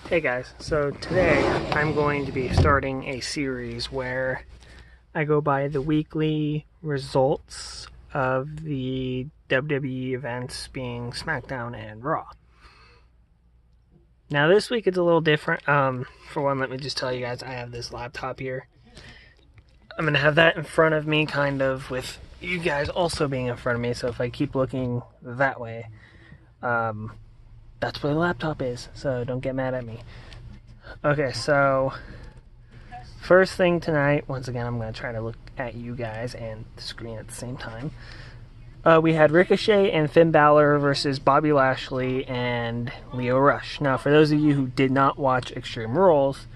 Hey guys, so today I'm going to be starting a series where I go by the weekly results of the WWE events being Smackdown and RAW. Now this week it's a little different. For one, let me just tell you guys, I have this laptop here. I'm going to have that in front of me, kind of, with you guys also being in front of me, so if I keep looking that way, that's where the laptop is, so don't get mad at me. Okay, so first thing tonight, once again, I'm going to try to look at you guys and the screen at the same time. We had Ricochet and Finn Balor versus Bobby Lashley and Lio Rush. Now, for those of you who did not watch Extreme Rules,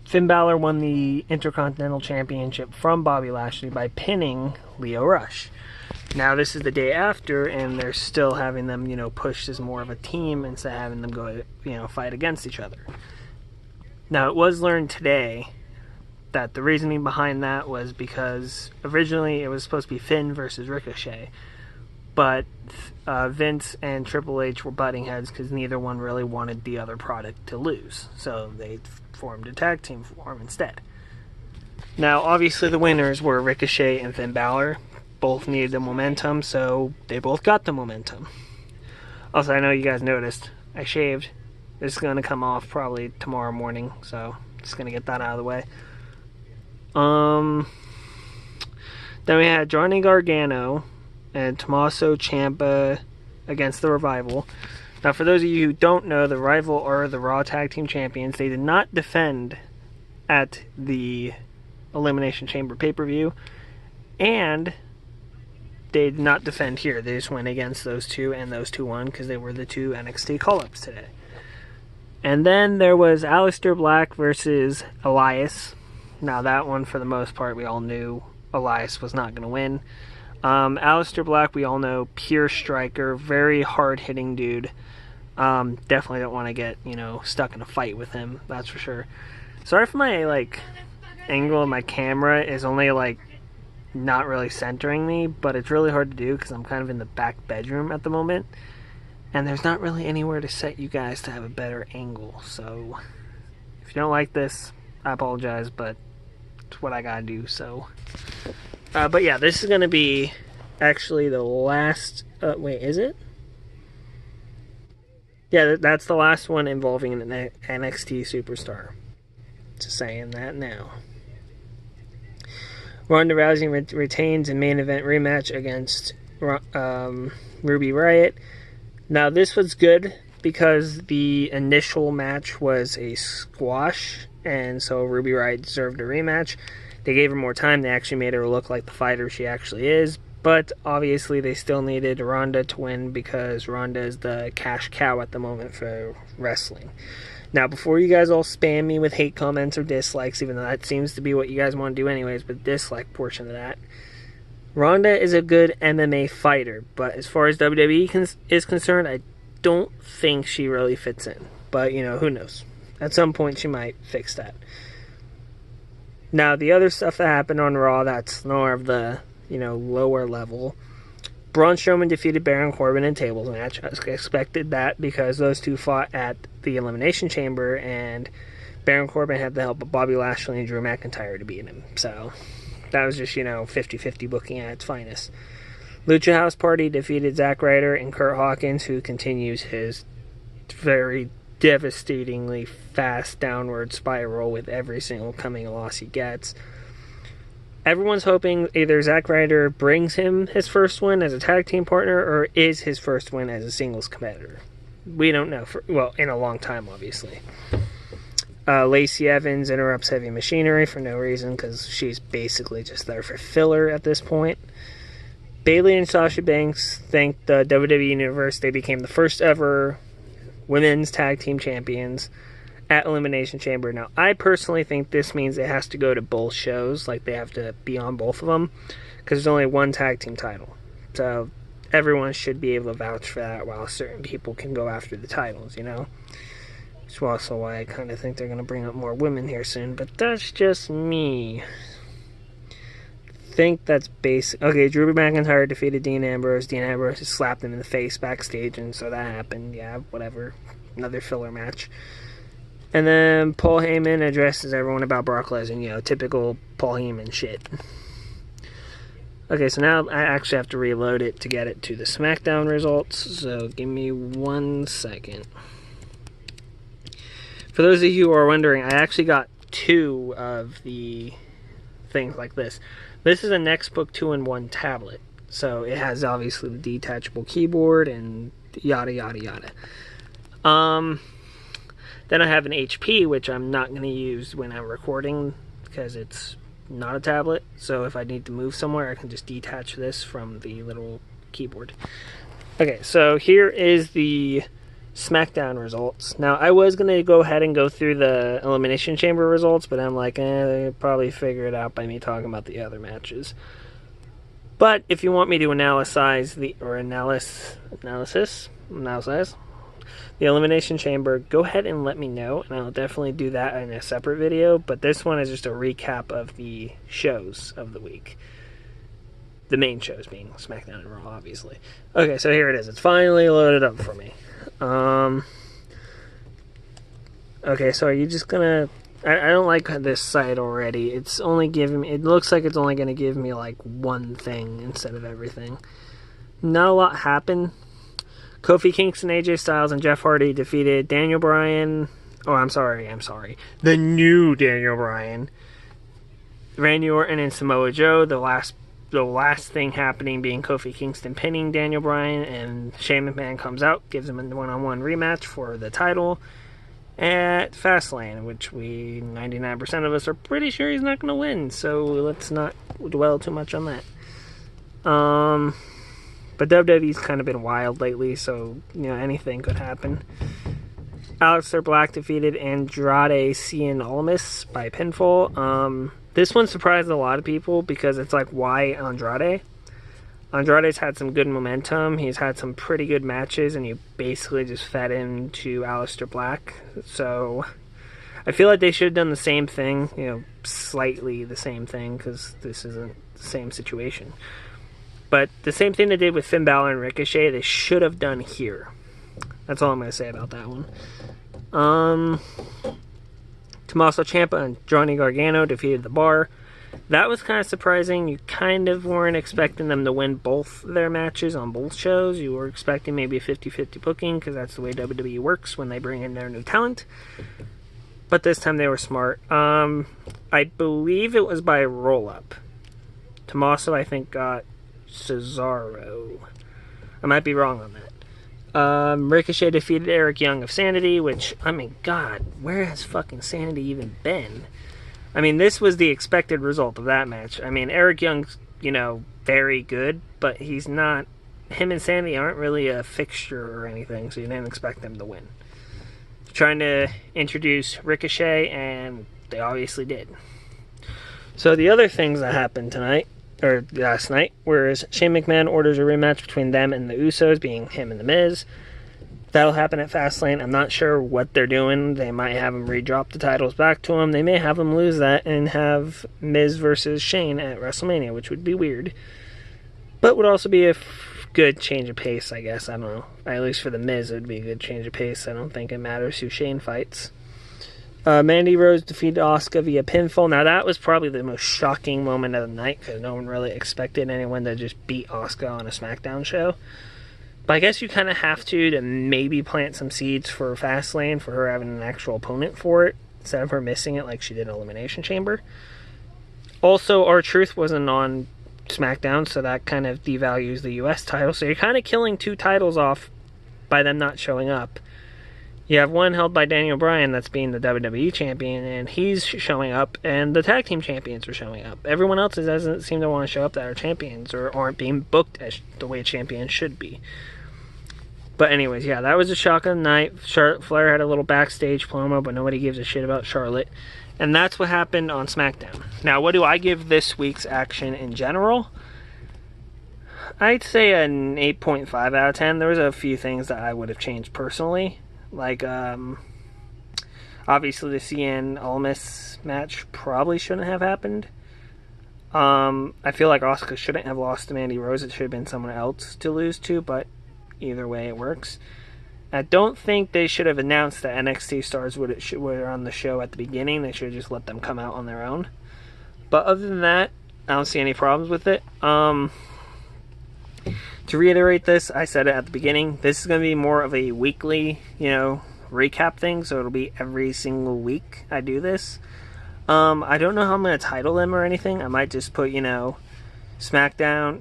Finn Balor won the Intercontinental Championship from Bobby Lashley by pinning Lio Rush. Now, this is the day after, and they're still having them, pushed as more of a team instead of having them go, fight against each other. Now, it was learned today that the reasoning behind that was because originally it was supposed to be Finn versus Ricochet, but Vince and Triple H were butting heads because neither one really wanted the other product to lose, so they formed a tag team for him instead. Now, obviously the winners were Ricochet and Finn Balor. Both needed the momentum, so they both got the momentum. Also, I know you guys noticed, I shaved. This is going to come off probably tomorrow morning, so just going to get that out of the way. Then we had Johnny Gargano and Tommaso Ciampa against the Revival. Now, for those of you who don't know, the Revival are the Raw Tag Team Champions. They did not defend at the Elimination Chamber pay-per-view, and they did not defend here. They just went against those two, and those two won because they were the two NXT call-ups today. And then there was Aleister Black versus Elias. Now, that one, for the most part, we all knew Elias was not going to win. Aleister Black, we all know, pure striker, very hard-hitting dude. Definitely don't want to get, stuck in a fight with him, that's for sure. Sorry if my, angle of my camera is only, not really centering me, but it's really hard to do because I'm kind of in the back bedroom at the moment, and there's not really anywhere to set you guys to have a better angle. So if you don't like this, I apologize, but it's what I gotta do. So but yeah, this is gonna be actually the last wait, is it? Yeah, that's the last one involving an NXT superstar. Just saying that now. Ronda Rousey retains a main event rematch against Ruby Riott. Now, this was good because the initial match was a squash, and so Ruby Riott deserved a rematch. They gave her more time. They actually made her look like the fighter she actually is, but obviously they still needed Ronda to win because Ronda is the cash cow at the moment for wrestling. Now, before you guys all spam me with hate comments or dislikes, even though that seems to be what you guys want to do anyways, but dislike portion of that, Ronda is a good MMA fighter, but as far as WWE is concerned, I don't think she really fits in. But, who knows? At some point, she might fix that. Now, the other stuff that happened on Raw, that's more of the, lower level. Braun Strowman defeated Baron Corbin in a tables match. I expected that because those two fought at the Elimination Chamber, and Baron Corbin had the help of Bobby Lashley and Drew McIntyre to beat him. So that was just, 50-50 booking at its finest. Lucha House Party defeated Zack Ryder and Kurt Hawkins, who continues his very devastatingly fast downward spiral with every single coming loss he gets. Everyone's hoping either Zack Ryder brings him his first win as a tag team partner or is his first win as a singles competitor. We don't know. In a long time, obviously. Lacey Evans interrupts Heavy Machinery for no reason because she's basically just there for filler at this point. Bayley and Sasha Banks thank the WWE Universe. They became the first ever women's tag team champions at Elimination Chamber. Now, I personally think this means it has to go to both shows. They have to be on both of them because there's only one tag team title. So everyone should be able to vouch for that while certain people can go after the titles, Which is also why I kind of think they're going to bring up more women here soon, but that's just me think that's basic. Okay, Drew McIntyre defeated Dean Ambrose. Dean Ambrose slapped him in the face backstage, and so that happened. Yeah, whatever. Another filler match. And then Paul Heyman addresses everyone about Brock Lesnar. Typical Paul Heyman shit. Okay, so now I actually have to reload it to get it to the SmackDown results. So give me 1 second. For those of you who are wondering, I actually got 2 of the things like this. This is a Nextbook 2-in-1 tablet. So it has obviously the detachable keyboard and yada yada yada. Then I have an HP, which I'm not going to use when I'm recording because it's not a tablet. So if I need to move somewhere, I can just detach this from the little keyboard. Okay, so here is the SmackDown results. Now, I was going to go ahead and go through the Elimination Chamber results, but I'm like, they'll probably figure it out by me talking about the other matches. But if you want me to analyze the Elimination Chamber, go ahead and let me know, and I'll definitely do that in a separate video. But this one is just a recap of the shows of the week. The main shows being SmackDown and RAW, obviously. Okay, so here it is. It's finally loaded up for me. Okay, so are you just gonna... I don't like this site already. It's only giving me... It looks like it's only gonna give me, like, one thing instead of everything. Not a lot happened. Kofi Kingston, AJ Styles, and Jeff Hardy defeated Daniel Bryan... Oh, I'm sorry. The new Daniel Bryan. Randy Orton and Samoa Joe. The last thing happening being Kofi Kingston pinning Daniel Bryan, and Shane McMahon comes out, gives him a one-on-one rematch for the title at Fastlane, which 99% of us are pretty sure he's not going to win, so let's not dwell too much on that. But WWE's kind of been wild lately, so anything could happen. Aleister Black defeated Andrade Cien Almas by pinfall. This one surprised a lot of people because it's like, why Andrade? Andrade's had some good momentum. He's had some pretty good matches, and you basically just fed into Aleister Black. So I feel like they should have done the same thing, slightly the same thing, because this isn't the same situation. But the same thing they did with Finn Balor and Ricochet, they should have done here. That's all I'm going to say about that one. Tommaso Ciampa and Johnny Gargano defeated The Bar. That was kind of surprising. You kind of weren't expecting them to win both their matches on both shows. You were expecting maybe a 50-50 booking, because that's the way WWE works when they bring in their new talent. But this time they were smart. I believe it was by roll-up. Tommaso, I think, got Cesaro. I might be wrong on that. Ricochet defeated Eric Young of Sanity, which, God, where has fucking Sanity even been? This was the expected result of that match. Eric Young's, very good, but he's not... Him and Sanity aren't really a fixture or anything, so you didn't expect them to win. Trying to introduce Ricochet, and they obviously did. So the other things that happened last night, whereas Shane McMahon orders a rematch between them and the Usos, being him and The Miz. That'll happen at Fastlane. I'm not sure what they're doing. They might have him redrop the titles back to him. They may have him lose that and have Miz versus Shane at WrestleMania, which would be weird. But would also be a good change of pace, I guess. I don't know. At least for The Miz, it would be a good change of pace. I don't think it matters who Shane fights. Mandy Rose defeated Asuka via pinfall. Now, that was probably the most shocking moment of the night, because no one really expected anyone to just beat Asuka on a SmackDown show. But I guess you kind of have to maybe plant some seeds for Fastlane, for her having an actual opponent for it, instead of her missing it like she did in Elimination Chamber. Also, R-Truth wasn't on SmackDown, so that kind of devalues the US title. So you're kind of killing 2 titles off by them not showing up. You have one held by Daniel Bryan that's being the WWE champion, and he's showing up, and the tag team champions are showing up. Everyone else doesn't seem to want to show up that are champions, or aren't being booked as the way champions should be. But anyways, yeah, that was a shock of the night. Charlotte Flair had a little backstage promo, but nobody gives a shit about Charlotte. And that's what happened on SmackDown. Now, what do I give this week's action in general? I'd say an 8.5 out of 10. There was a few things that I would have changed personally. Like, obviously the Cien Almas match probably shouldn't have happened. I feel like Asuka shouldn't have lost to Mandy Rose. It should have been someone else to lose to, but either way, it works. I don't think they should have announced that NXT stars were on the show at the beginning. They should have just let them come out on their own. But other than that, I don't see any problems with it. To reiterate this, I said it at the beginning. This is going to be more of a weekly, recap thing. So it'll be every single week I do this. I don't know how I'm going to title them or anything. I might just put, Smackdown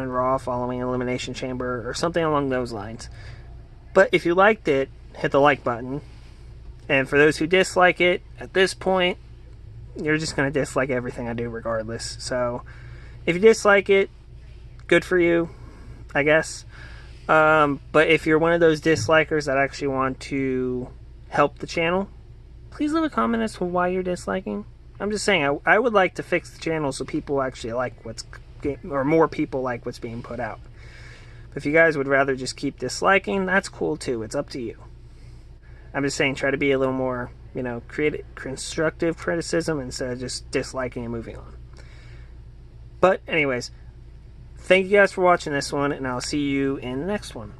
and RAW following Elimination Chamber or something along those lines. But if you liked it, hit the like button. And for those who dislike it, at this point, you're just going to dislike everything I do regardless. So if you dislike it, good for you, I guess. But if you're one of those dislikers that actually want to help the channel, please leave a comment as to why you're disliking. I'm just saying, I would like to fix the channel so people actually like more people like what's being put out. If you guys would rather just keep disliking, that's cool too. It's up to you. I'm just saying, try to be a little more, creative, constructive criticism instead of just disliking and moving on. But anyways, thank you guys for watching this one, and I'll see you in the next one.